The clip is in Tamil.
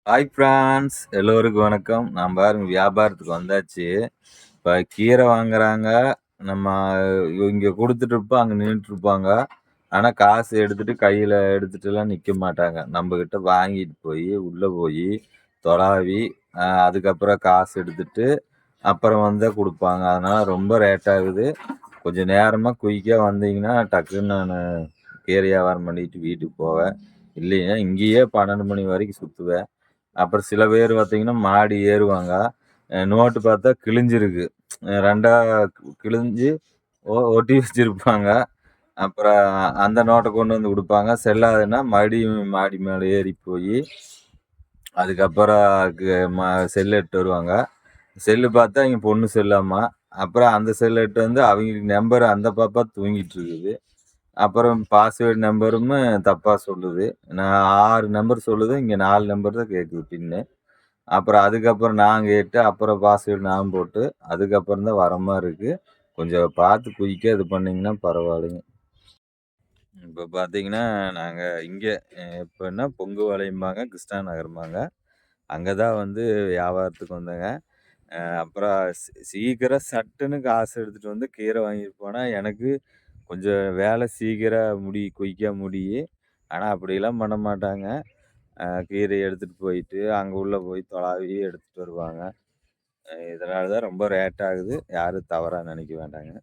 ஹாய் ஃப்ரான்ஸ் எல்லோருக்கும் வணக்கம். நான் பாருங்க வியாபாரத்துக்கு வந்தாச்சு. இப்போ கீரை வாங்குறாங்க. நம்ம இங்கே கொடுத்துட்ருப்போம், அங்கே நின்றுட்டுருப்பாங்க. ஆனால் காசு எடுத்துட்டு கையில் எடுத்துட்டுலாம் நிற்க மாட்டாங்க. நம்மக்கிட்ட வாங்கிட்டு போய் உள்ளே போய் தொலாவி அதுக்கப்புறம் காசு எடுத்துட்டு அப்புறம் வந்து கொடுப்பாங்க. அதனால் ரொம்ப ரேட் ஆகுது. கொஞ்சம் நேரமாக குயிக்காக வந்தீங்கன்னா டக்குன்னு நான் கீரை வியாபாரம் பண்ணிட்டு வீட்டுக்கு போவேன். இல்லைன்னா இங்கேயே 12 மணி வரைக்கும் சுற்றுவேன். அப்புறம் சில பேர் பார்த்தீங்கன்னா, மாடி ஏறுவாங்க. நோட்டு பார்த்தா கிழிஞ்சிருக்கு. 2ஆ கிழிஞ்சு ஒட்டி வச்சிருப்பாங்க. அப்புறம் அந்த நோட்ட கொண்டு வந்து குடுப்பாங்க. செல்லாதுன்னா மறுபடியும் மாடி மேல ஏறி போயி, அதுக்கப்புறம் செல் எடுத்துட்டு வருவாங்க. செல்லு பார்த்தா இங்க பொண்ணு செல்லாமா. அப்புறம் அந்த செல் எடுத்துட்டு வந்து அவிங்களுக்கு நம்பர் அந்த பாப்பா தூங்கிட்டு இருக்குது. அப்புறம் பாஸ்வேர்ட் நம்பரும் தப்பா சொல்லுது. நான் 6 நம்பர் சொல்லுது. இங்க 4 நம்பர் தான் கேட்குது பின்னு. அப்புறம் அதுக்கப்புறம் நான் கேட்டு, அப்புறம் பாஸ்வேர்ட் நான் போட்டு, அதுக்கப்புறம் தான் வர மாரி இருக்கு. கொஞ்சம் பார்த்து குயிக்கா இது பண்ணீங்கன்னா பரவாயில்லைங்க. இப்ப பார்த்தீங்கன்னா, நாங்க இங்க எப்பன்னா பொங்குபாளையம்பாங்க, கிருஷ்ணா நகர்ம்பாங்க. அங்க தான் வந்து வியாபாரத்துக்கு வந்தேங்க. அப்புறம் சீக்கிரம் சட்டுன்னு காசு எடுத்துட்டு வந்து கீரை வாங்கிட்டு போனா, எனக்கு கொஞ்சம் வேலை சீக்கிரம் குயிக்கா முடியும். ஆனா அப்படிலாம் பண்ண மாட்டாங்க. கீரைய எடுத்துட்டு போயிட்டு, அங்க உள்ள போய் தொலாவி எடுத்துட்டு வருவாங்க. இதனால தான் ரொம்ப ரேட் ஆகுது. யாரும் தவறா நெனைக்க வேண்டாங்க.